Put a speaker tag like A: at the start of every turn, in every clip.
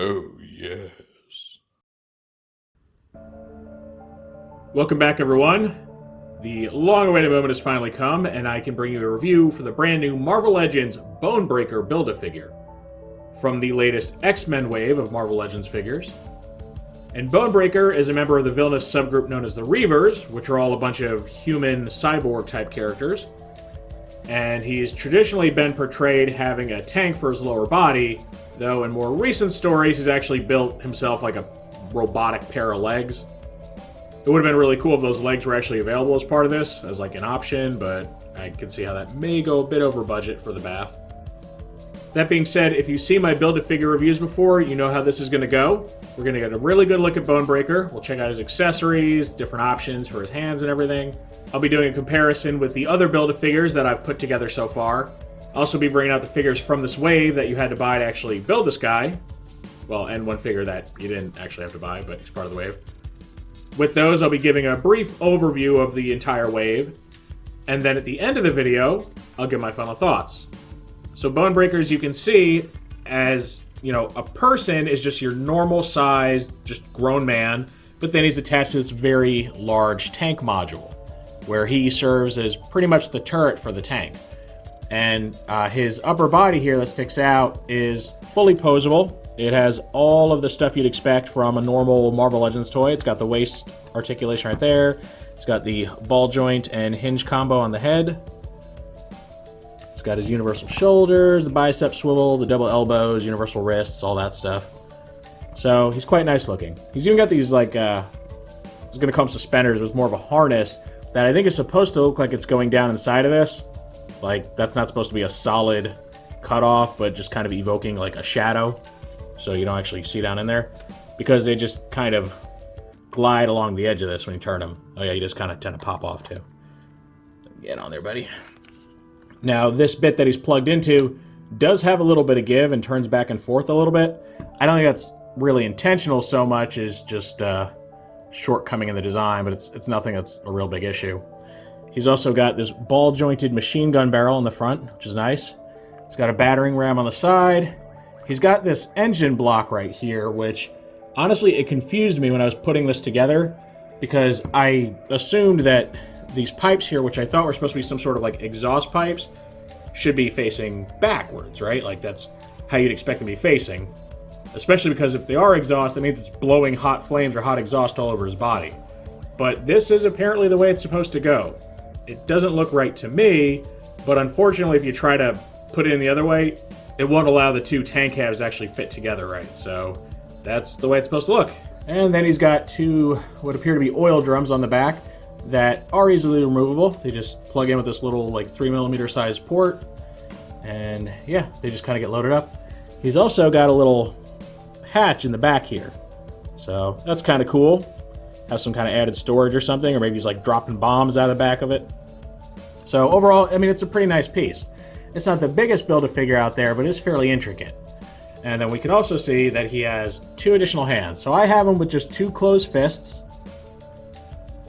A: Oh, yes.
B: Welcome back, everyone. The long-awaited moment has finally come, and I can bring you a review for the brand new Marvel Legends Bonebreaker Build-A-Figure from the latest X-Men wave of Marvel Legends figures. And Bonebreaker is a member of the villainous subgroup known as the Reavers, which are all a bunch of human cyborg-type characters. And he's traditionally been portrayed having a tank for his lower body, though in more recent stories he's actually built himself like a robotic pair of legs. It would have been really cool if those legs were actually available as part of this, as like an option, but I can see how that may go a bit over budget for the BAF. That being said, if you've seen my Build-A-Figure reviews before, you know how this is going to go. We're going to get a really good look at Bonebreaker. We'll check out his accessories, different options for his hands and everything. I'll be doing a comparison with the other Build-A-Figures that I've put together so far. I'll also be bringing out the figures from this wave that you had to buy to actually build this guy. Well, and one figure that you didn't actually have to buy, but he's part of the wave. With those, I'll be giving a brief overview of the entire wave. And then at the end of the video, I'll give my final thoughts. So Bonebreaker, as you can see, as you know, a person is just your normal sized, just grown man, but then he's attached to this very large tank module, where he serves as pretty much the turret for the tank. And his upper body here that sticks out is fully posable. It has all of the stuff you'd expect from a normal Marvel Legends toy. It's got the waist articulation right there. It's got the ball joint and hinge combo on the head. It's got his universal shoulders, the bicep swivel, the double elbows, universal wrists, all that stuff. So he's quite nice looking. He's even got these like, I was gonna call them suspenders, but it's more of a harness that I think is supposed to look like it's going down inside of this. Like, that's not supposed to be a solid cutoff, but just kind of evoking like a shadow. So you don't actually see down in there. Because they just kind of glide along the edge of this when you turn them. Oh yeah, you just kind of tend to pop off too. Get on there, buddy. Now, this bit that he's plugged into does have a little bit of give and turns back and forth a little bit. I don't think that's really intentional so much as just shortcoming in the design, but it's nothing that's a real big issue. He's also got this ball-jointed machine gun barrel in the front, which is nice. He's got a battering ram on the side. He's got this engine block right here, which honestly, it confused me when I was putting this together because I assumed that these pipes here, which I thought were supposed to be some sort of like exhaust pipes, should be facing backwards, right? Like that's how you'd expect them to be facing. Especially because if they are exhaust, that means it's blowing hot flames or hot exhaust all over his body. But this is apparently the way it's supposed to go. It doesn't look right to me, but unfortunately if you try to put it in the other way, it won't allow the two tank halves to actually fit together right. So that's the way it's supposed to look. And then he's got two what appear to be oil drums on the back that are easily removable. They just plug in with this little like 3mm size port, and yeah, they just kind of get loaded up. He's also got a little hatch in the back here, so that's kind of cool. Has some kind of added storage or something, or maybe he's like dropping bombs out of the back of it. So overall, I mean, it's a pretty nice piece. It's not the biggest Build-A-Figure out there, but it's fairly intricate. And then we can also see that he has two additional hands. So I have him with just two closed fists,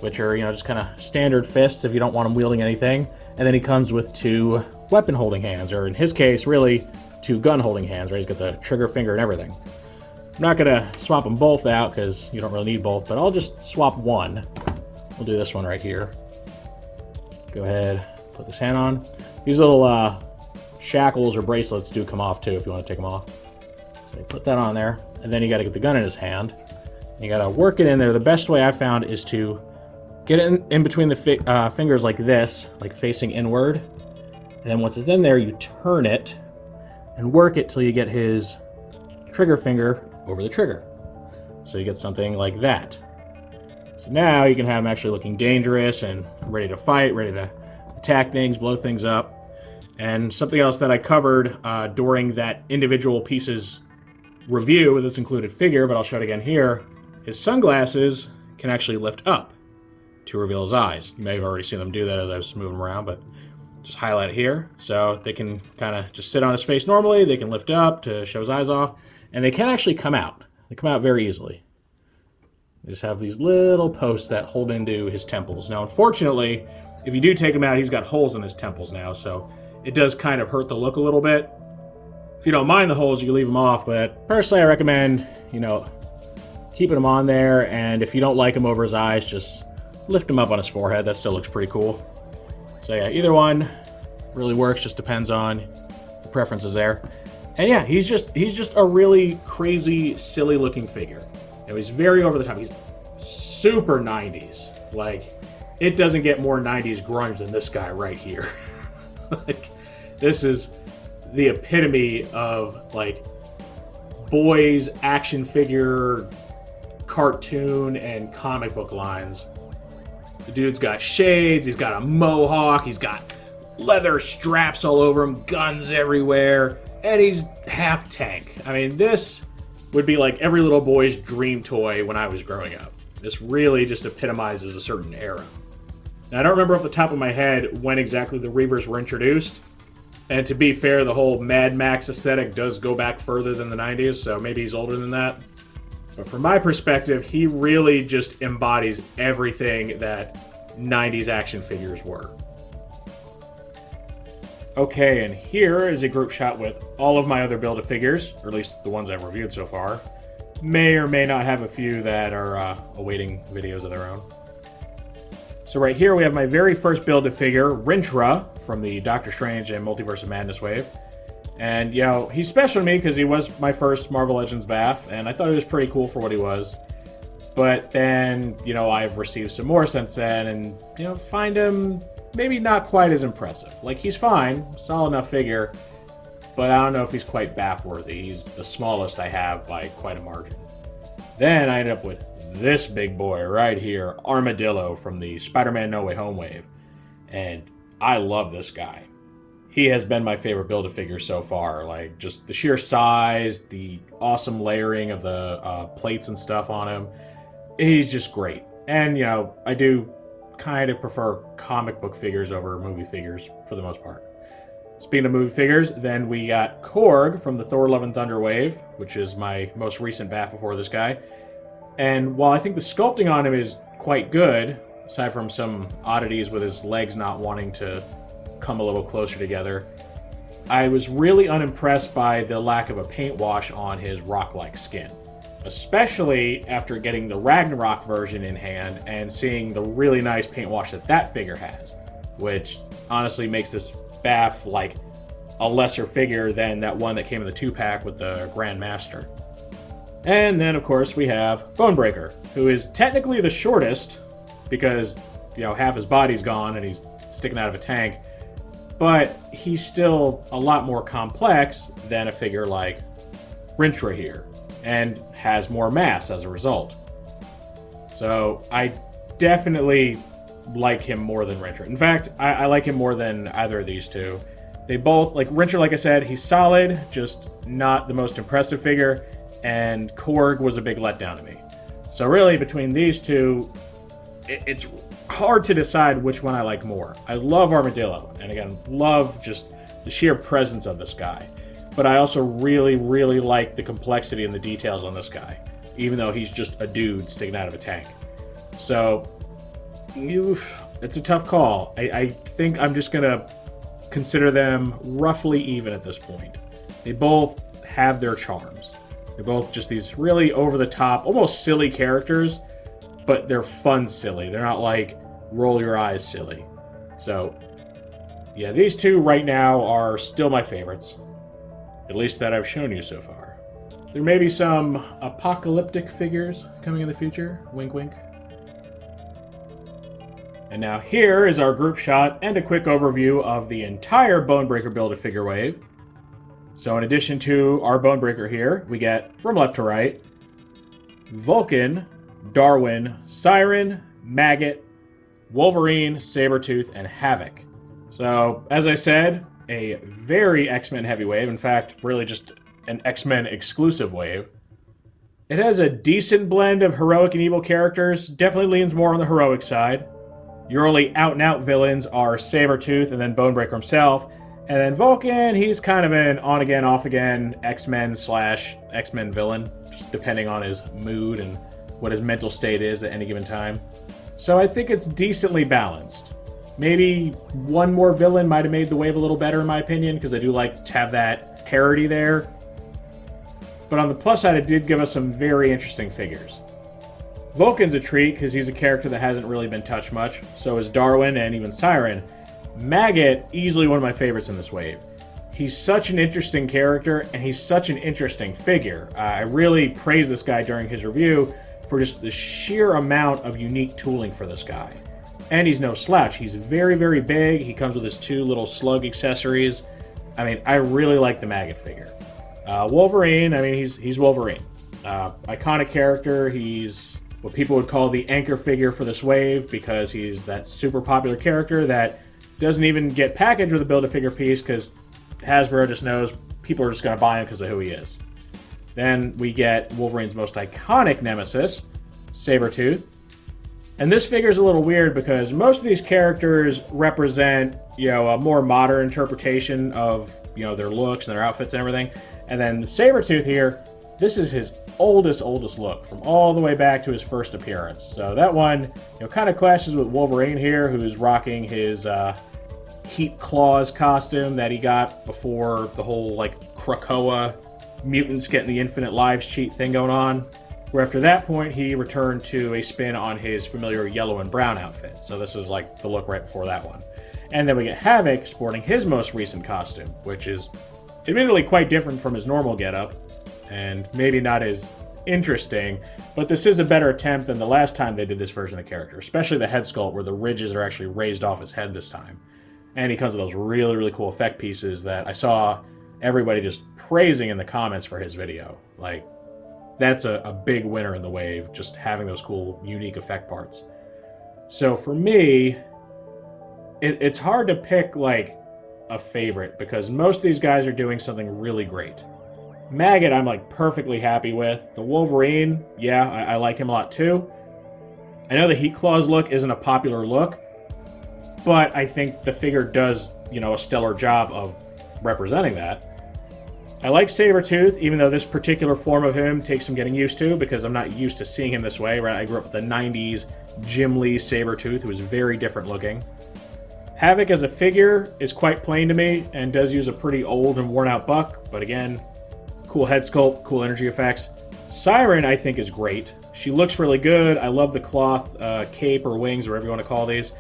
B: which are, you know, just kind of standard fists if you don't want him wielding anything. And then he comes with two weapon holding hands, or in his case, really, two gun holding hands, right? He's got the trigger finger and everything. I'm not gonna swap them both out because you don't really need both, but I'll just swap one. We'll do this one right here. Go ahead, put this hand on. These little shackles or bracelets do come off too if you want to take them off. So you put that on there, and then you gotta get the gun in his hand. You gotta work it in there. The best way I've found is to get it in between the fingers like this, like facing inward. And then once it's in there, you turn it and work it till you get his trigger finger over the trigger. So you get something like that. So now you can have him actually looking dangerous and ready to fight, ready to attack things, blow things up. And something else that I covered during that individual pieces review with its included figure, but I'll show it again here, his sunglasses can actually lift up to reveal his eyes. You may have already seen them do that as I was moving them around, but just highlight it here. So they can kind of just sit on his face normally, they can lift up to show his eyes off, and they can actually come out. They come out very easily. They just have these little posts that hold into his temples. Now, unfortunately, if you do take him out, he's got holes in his temples now, so it does kind of hurt the look a little bit. If you don't mind the holes, you can leave them off, but personally I recommend, keeping them on there, and if you don't like him over his eyes, just lift him up on his forehead. That still looks pretty cool. So yeah, either one really works, just depends on the preferences there. And yeah, he's just a really crazy, silly looking figure. He's very over the top. He's super 90s. Like, it doesn't get more 90s grunge than this guy right here. Like, this is the epitome of, like, boys action figure, cartoon, and comic book lines. The dude's got shades, he's got a mohawk, he's got leather straps all over him, guns everywhere, and he's half tank. I mean, this would be like every little boy's dream toy when I was growing up. This really just epitomizes a certain era. Now, I don't remember off the top of my head when exactly the Reavers were introduced, and to be fair, the whole Mad Max aesthetic does go back further than the 90s, so maybe he's older than that. But from my perspective, he really just embodies everything that 90s action figures were. Okay, and here is a group shot with all of my other Build-A-Figures, or at least the ones I've reviewed so far. May or may not have a few that are awaiting videos of their own. So right here we have my very first Build-A-Figure, Rintrah, from the Doctor Strange and Multiverse of Madness wave. And, he's special to me because he was my first Marvel Legends BAF, and I thought he was pretty cool for what he was. But then, I've received some more since then, and, find him maybe not quite as impressive. Like, he's fine, solid enough figure, but I don't know if he's quite BAF-worthy. He's the smallest I have by quite a margin. Then I ended up with this big boy right here, Armadillo from the Spider-Man No Way Home wave. And I love this guy. He has been my favorite Build-A-Figure so far. Like, just the sheer size, the awesome layering of the plates and stuff on him. He's just great. And, I do kind of prefer comic book figures over movie figures for the most part. Speaking of movie figures, then we got Korg from the Thor Love and Thunder wave, which is my most recent BAF before this guy. And while I think the sculpting on him is quite good, aside from some oddities with his legs not wanting to come a little closer together, I was really unimpressed by the lack of a paint wash on his rock-like skin. Especially after getting the Ragnarok version in hand and seeing the really nice paint wash that figure has, which honestly makes this BAF like a lesser figure than that one that came in the 2-pack with the Grand Master. And then, of course, we have Bonebreaker, who is technically the shortest because, half his body's gone and he's sticking out of a tank, but he's still a lot more complex than a figure like Rintrah here, and has more mass as a result. So I definitely like him more than Rintrah. In fact, I like him more than either of these two. They both, like Rintrah, like I said, he's solid, just not the most impressive figure, and Korg was a big letdown to me. So really, between these two, it's hard to decide which one I like more. I love Armadillo, and again, love just the sheer presence of this guy. But I also really, really like the complexity and the details on this guy, even though he's just a dude sticking out of a tank. So, it's a tough call. I think I'm just going to consider them roughly even at this point. They both have their charms. They're both just these really over-the-top, almost silly characters, but they're fun silly. They're not like roll your eyes silly. So, yeah, these two right now are still my favorites. At least that I've shown you so far. There may be some apocalyptic figures coming in the future. Wink, wink. And now here is our group shot and a quick overview of the entire Bonebreaker Build-A-Figure wave. So in addition to our Bonebreaker here, we get, from left to right, Vulcan, Darwin, Siryn, Maggott, Wolverine, Sabretooth, and Havok. So, as I said, a very X-Men heavy wave. In fact, really just an X-Men exclusive wave. It has a decent blend of heroic and evil characters. Definitely leans more on the heroic side. Your only out-and-out villains are Sabretooth and then Bonebreaker himself. And then Vulcan, he's kind of an on-again, off-again X-Men/X-Men villain, just depending on his mood and what his mental state is at any given time. So I think it's decently balanced. Maybe one more villain might have made the wave a little better in my opinion, because I do like to have that parody there. But on the plus side, it did give us some very interesting figures. Vulcan's a treat because he's a character that hasn't really been touched much. So is Darwin and even Siryn. Maggott, easily one of my favorites in this wave. He's such an interesting character, and he's such an interesting figure. I really praised this guy during his review for just the sheer amount of unique tooling for this guy. And he's no slouch. He's very, very big. He comes with his 2 little slug accessories. I mean, I really like the Maggott figure. Wolverine, I mean, he's Wolverine. Iconic character. He's what people would call the anchor figure for this wave because he's that super popular character that doesn't even get packaged with a Build-A-Figure piece because Hasbro just knows people are just going to buy him because of who he is. Then we get Wolverine's most iconic nemesis, Sabretooth. And this figure is a little weird because most of these characters represent, a more modern interpretation of, their looks and their outfits and everything. And then the Sabretooth here, this is his oldest look from all the way back to his first appearance. So that one, kind of clashes with Wolverine here, who's rocking his Heat Claws costume that he got before the whole, Krakoa mutants getting the infinite lives cheat thing going on. Where after that point, he returned to a spin on his familiar yellow and brown outfit. So this is the look right before that one. And then we get Havok sporting his most recent costume, which is admittedly quite different from his normal getup, and maybe not as interesting, but this is a better attempt than the last time they did this version of the character, especially the head sculpt where the ridges are actually raised off his head this time. And he comes with those really, really cool effect pieces that I saw everybody just praising in the comments for his video. That's a big winner in the wave, just having those cool, unique effect parts. So for me, it's hard to pick, a favorite, because most of these guys are doing something really great. Maggott, I'm, perfectly happy with. The Wolverine, yeah, I like him a lot, too. I know the Heat Claws look isn't a popular look, but I think the figure does, a stellar job of representing that. I like Sabretooth, even though this particular form of him takes some getting used to, because I'm not used to seeing him this way, right? I grew up with the 90s Jim Lee Sabretooth, who was very different looking. Havok as a figure is quite plain to me, and does use a pretty old and worn out buck, but again, cool head sculpt, cool energy effects. Siryn, I think, is great. She looks really good. I love the cloth cape or wings, or whatever you want to call these.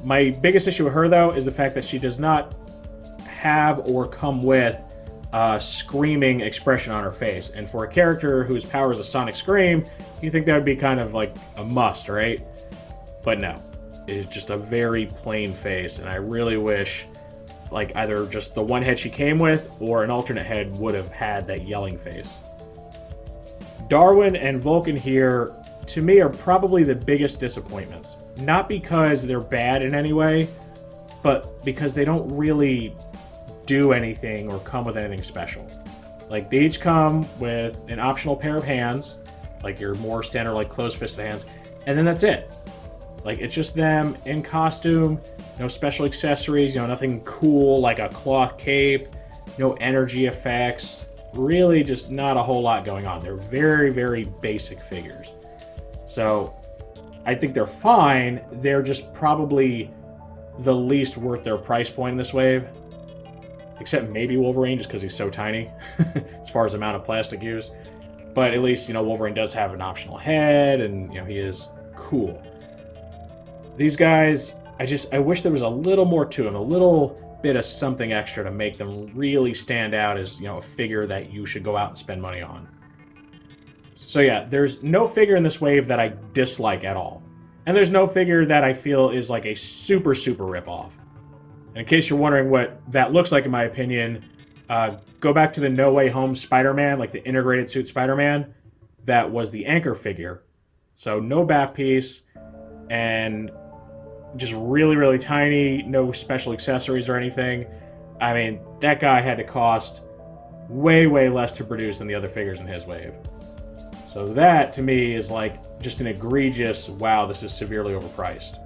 B: My biggest issue with her, though, is the fact that she does not have or come with screaming expression on her face. And for a character whose power is a sonic scream, you think that would be kind of a must, right? But no. It's just a very plain face, and I really wish either just the one head she came with or an alternate head would have had that yelling face. Darwin and Vulcan here, to me, are probably the biggest disappointments. Not because they're bad in any way, but because they don't really do anything or come with anything special. They each come with an optional pair of hands, your more standard closed-fisted hands, and then that's it. It's just them in costume, no special accessories, nothing cool like a cloth cape, no energy effects, really just not a whole lot going on. They're very, very basic figures. So I think they're fine. They're just probably the least worth their price point in this wave. Except maybe Wolverine, just because he's so tiny, as far as the amount of plastic used. But at least, Wolverine does have an optional head, and, he is cool. These guys, I wish there was a little more to them, a little bit of something extra to make them really stand out as, a figure that you should go out and spend money on. So yeah, there's no figure in this wave that I dislike at all. And there's no figure that I feel is a super, super ripoff. And in case you're wondering what that looks like, in my opinion, go back to the No Way Home Spider-Man, the integrated suit Spider-Man. That was the anchor figure. So no BAF piece, and just really, really tiny, no special accessories or anything. I mean, that guy had to cost way, way less to produce than the other figures in his wave. So that, to me, is just an egregious, wow, this is severely overpriced.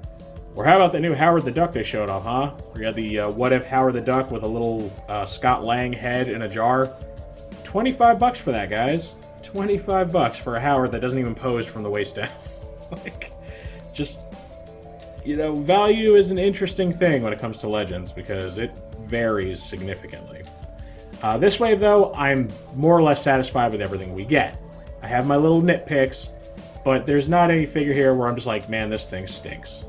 B: Or how about the new Howard the Duck they showed off, huh? We had the What If Howard the Duck with a little Scott Lang head in a jar. $25 for that, guys. $25 for a Howard that doesn't even pose from the waist down. Value is an interesting thing when it comes to Legends because it varies significantly. This wave, though, I'm more or less satisfied with everything we get. I have my little nitpicks, but there's not any figure here where I'm just like, man, this thing stinks.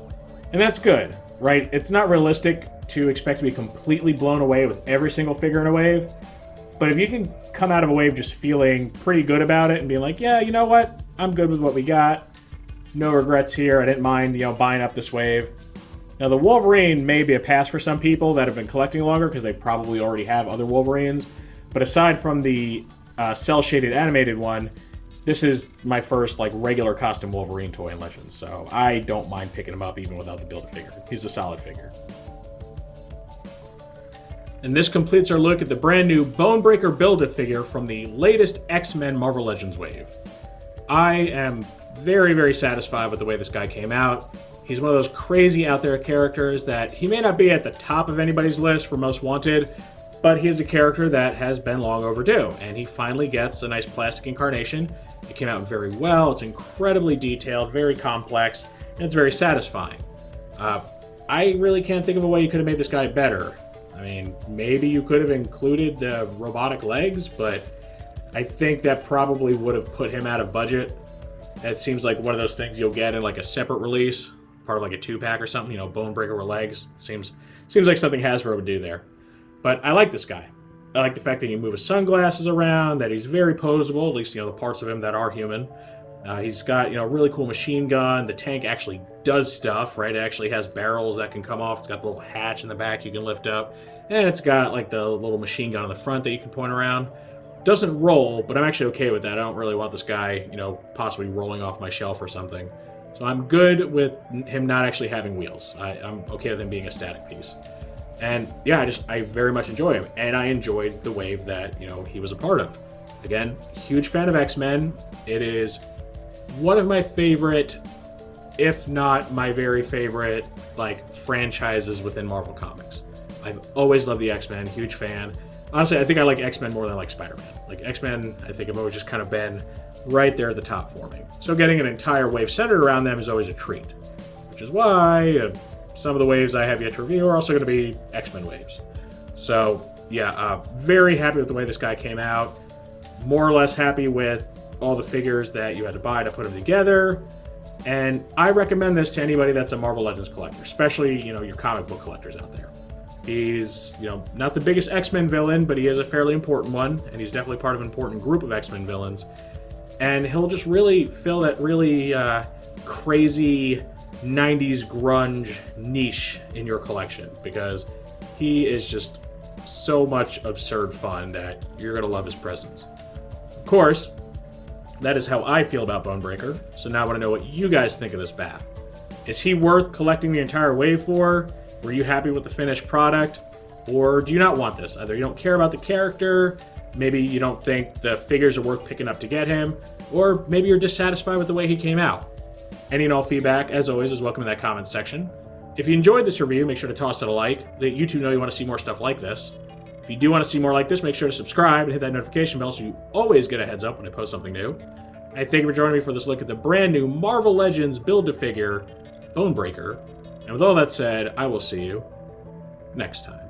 B: And that's good, right? It's not realistic to expect to be completely blown away with every single figure in a wave, but if you can come out of a wave just feeling pretty good about it and being like, yeah, you know what? I'm good with what we got. No regrets here. I didn't mind, buying up this wave. Now, the Wolverine may be a pass for some people that have been collecting longer because they probably already have other Wolverines. But aside from the cel-shaded animated one, this is my first regular custom Wolverine toy in Legends. So I don't mind picking him up even without the Build-A-Figure. He's a solid figure. And this completes our look at the brand new Bonebreaker Build-A-Figure from the latest X-Men Marvel Legends wave. I am very, very satisfied with the way this guy came out. He's one of those crazy out there characters that he may not be at the top of anybody's list for most wanted, but he's a character that has been long overdue, and he finally gets a nice plastic incarnation. It came out very well. It's incredibly detailed, very complex, and it's very satisfying. I really can't think of a way you could have made this guy better. I mean, maybe you could have included the robotic legs, but I think that probably would have put him out of budget. That seems like one of those things you'll get in a separate release, part of a 2-pack or something, Bonebreaker with legs. Seems like something Hasbro would do there. But I like this guy. I like the fact that he can move his sunglasses around, that he's very posable, at least, the parts of him that are human. He's got, a really cool machine gun. The tank actually does stuff, right? It actually has barrels that can come off. It's got the little hatch in the back you can lift up. And it's got, the little machine gun on the front that you can point around. Doesn't roll, but I'm actually okay with that. I don't really want this guy, possibly rolling off my shelf or something. So I'm good with him not actually having wheels. I'm okay with him being a static piece. And yeah, I very much enjoy him. And I enjoyed the wave that, he was a part of. Again, huge fan of X-Men. It is one of my favorite, if not my very favorite, franchises within Marvel Comics. I've always loved the X-Men, huge fan. Honestly, I think I like X-Men more than I like Spider-Man. X-Men, I think have always just kind of been right there at the top for me. So getting an entire wave centered around them is always a treat. Which is why some of the waves I have yet to review are also going to be X-Men waves. So, yeah, very happy with the way this guy came out. More or less happy with all the figures that you had to buy to put them together. And I recommend this to anybody that's a Marvel Legends collector, especially, your comic book collectors out there. He's, not the biggest X-Men villain, but he is a fairly important one, and he's definitely part of an important group of X-Men villains. And he'll just really fill that really crazy 90s grunge niche in your collection, because he is just so much absurd fun that you're going to love his presence. Of course, that is how I feel about Bonebreaker, so now I want to know what you guys think of this BAF. Is he worth collecting the entire wave for? Were you happy with the finished product? Or do you not want this? Either you don't care about the character, maybe you don't think the figures are worth picking up to get him, or maybe you're dissatisfied with the way he came out. Any and all feedback, as always, is welcome in that comments section. If you enjoyed this review, make sure to toss it a like. Let YouTube know you want to see more stuff like this. If you do want to see more like this, make sure to subscribe and hit that notification bell so you always get a heads up when I post something new. I thank you for joining me for this look at the brand new Marvel Legends Build-A-Figure Bonebreaker. And with all that said, I will see you next time.